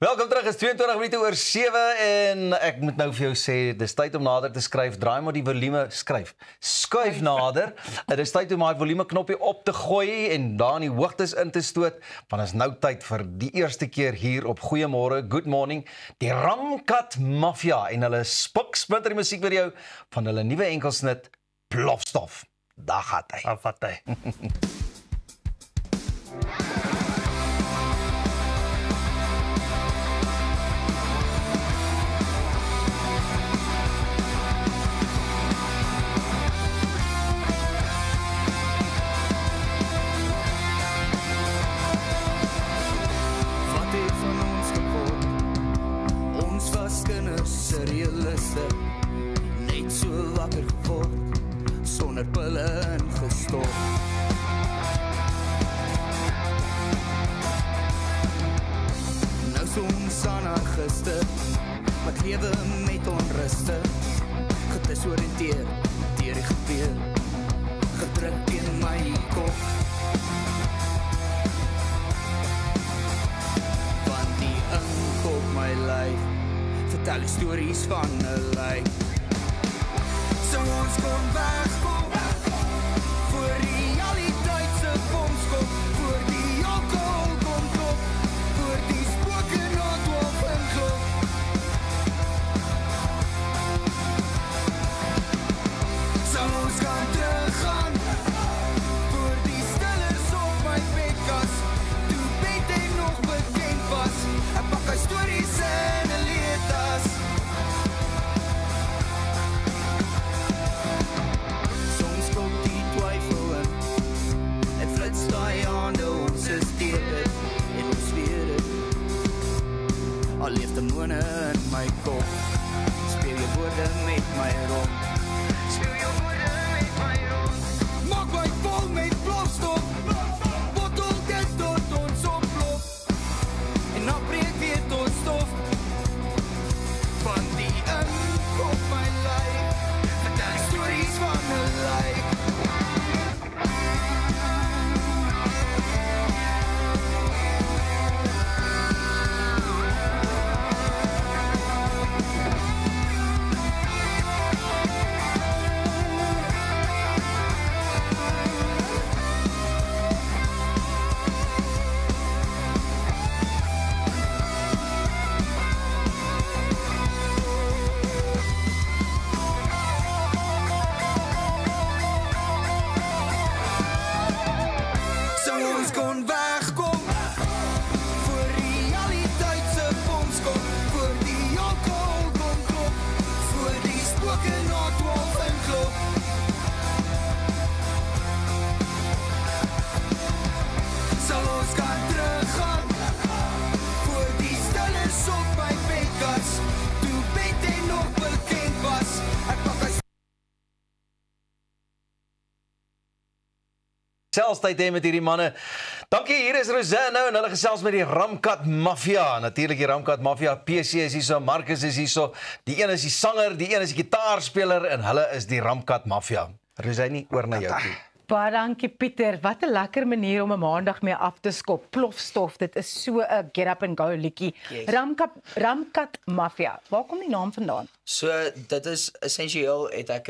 Welkom terug, is 22 minute oor 7 en ek moet nou vir jou sê, dis tyd om nader te skryf, draai maar die volume, skuif nader, dis tyd om die volume knoppie op te gooi en daar in die hoogtes in te stoot, want is nou tyd vir die eerste keer hier op Goeiemôre, Good Morning, die Ramkat Mafia en hulle spiksplinter die musiekvideo van hulle nuwe enkelsnit, Plofstof. Daar gaat hy. Daar vat hy. Net so wakker geword, sonder pille ingestort. Nou soms aan gister, wat lewe met onruste, gedisoriënteer, deur die gebeur, gedruk teen my kop. Want die ink op my lyf, vertel die stories van 'n lyf. So ons kon wegkom, voor realiteit se komskop, voor die alkohol kom klop, voor die spooke na 12 inklop. So ons kan teruggaan, voor die stillers op my bedkas, toe bed hy nog bekend was, ek pak hy stories in 'n leedtas. Al leef demone in my kop, speel jou woorde met my rond. Speel jou woorde met my rond. Maak my vol met plofstof, bottel dit tot ons oploop, en dan breek weer tot stof, van die ink op my lyf, vertel stories van 'n lyf. Selfs-tyd hê met hierdie manne. Dankie, hier is Rosanne nou en hulle gesels met die Ramkat Mafia. Natuurlik die Ramkat Mafia, PC is hierso, Marcus is hierso. Die een is die sanger, die een is die gitaarspeler en hulle is die Ramkat Mafia. Rosanne, oor na jou toe. Baie dankie Pieter, wat 'n lekker manier om 'n maandag mee af te skop. Plofstof, dit is so 'n get up and go liedjie. Yes. Ramkat Mafia. Waar kom die naam vandaan? So dit is essensieel ek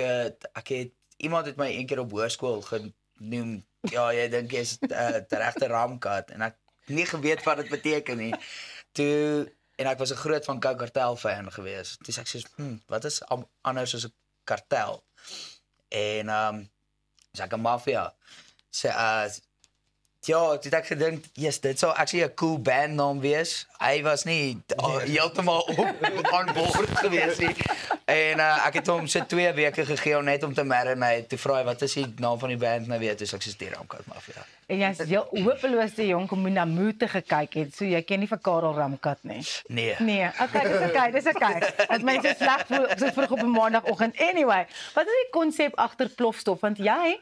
het iemand het my een keer op hoërskool genoem. Ja, jy dink jy's 'n regte Ramkat en ek nie geweet wat dit beteken nie. Toe en ek was 'n groot van Coke Kartel fan gewees. Toe sê ek soos, wat is anders as 'n kartel? En is ek 'n mafia. Sê ja, toe het ek gedink, yes, dit sou actually 'n cool bandnaam wees. Hy was nie heeltemal on board gewees nie. En ek het hom so 2 weke gegee om net om te marinate. Toe vra hy, wat is die naam van die band nou weer? Toe sê ek soos die Ramkat Mafia. En jy's heel hopeloos die jonk om na Moete gekyk het, so jy ken nie vir Karel Ramkat nie. Nee. Nee, okay, dis okay. Dat mense sleg voel so vroeg op 'n maandagooggend. Anyway, wat is die konsep agter Plofstof? Want jy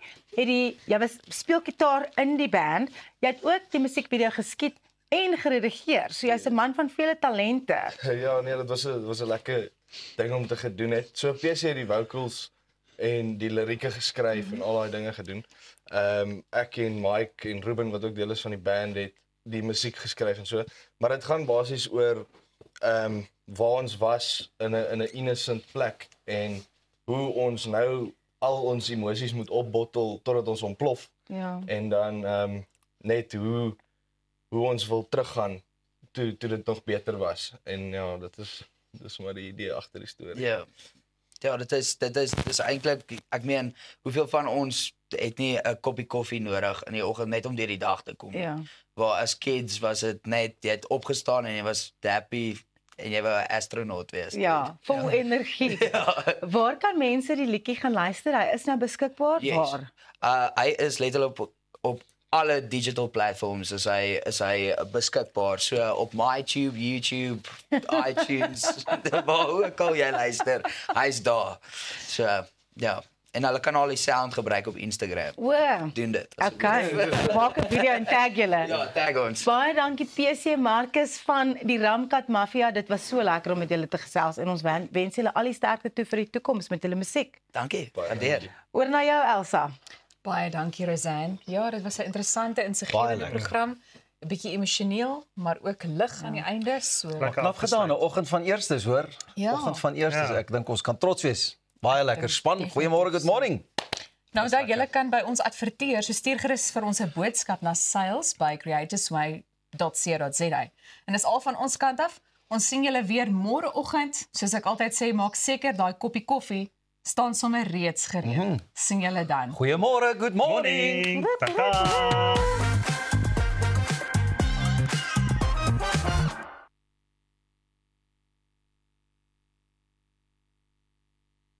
was speel gitaar in die band. Jy het ook die musiekvideo geskiet en geredigeer. So jy's 'n man van vele talente. Ja, nee, dit was 'n lekker ding om te gedoen het. So PC het die vocals en die lirieke geskryf en al daai dinge gedoen. Ek en Mike en Ruben wat ook deel is van die band het die musiek geskryf en so. Maar dit gaan basies oor waar ons was in 'n innocent plek en hoe ons nou al ons emosies moet opbottel totdat ons ontplof. Ja. En dan net hoe ons wil teruggaan toe dit nog beter was. En ja, dis maar die idee agter die storie. Ja. Ja, dit is eintlik, ek meen, hoeveel van ons het nie 'n koppie koffie nodig in die oggend net om deur die dag te kom. Ja. Waar as kids was dit net jy het opgestaan en jy was happy en jy wou 'n astronaut wees. Ja, vol energie. Waar kan mense die liedjie gaan luister? Hy is nou beskikbaar. Waar? Hy is letterlik op alle digital platforms is hy beskikbaar. So op MyTube, YouTube, iTunes, waar ook al jy luister, hy's daar. So ja, en hulle kan al die sound gebruik op Instagram. O. Doen dit. Okay. Maak 'n video en tag julle. Ja, tag ons. Baie dankie PC Marcus van die Ramkat Mafia. Dit was so lekker om met julle te gesels en ons wens julle al die sterkte toe vir die toekoms met julle musiek. Dankie. Waardeer. Oor na jou Elsa. Baie dankie Rosanne. Ja, dit was 'n interessante insiggewende program. 'n Bietjie emosioneel, maar ook lig aan die einde. So Knap gedaan, 'n oggend van eerstes, hoor. Ja. Oggend van eerstes. Ek dink ons kan trots wees. Baie lekker span. Goeiemôre, good morning. nou onthou julle kan by ons adverteer. So stuur gerus vir ons 'n boodskap na sales@creatorsway.co.za. En dis al van ons kant af. Ons sien julle weer môreoggend. Soos ek altyd sê, maak seker daai koppie koffie staan sommer reeds gereed. Sien julle dan. Goeiemôre, good morning. Tata.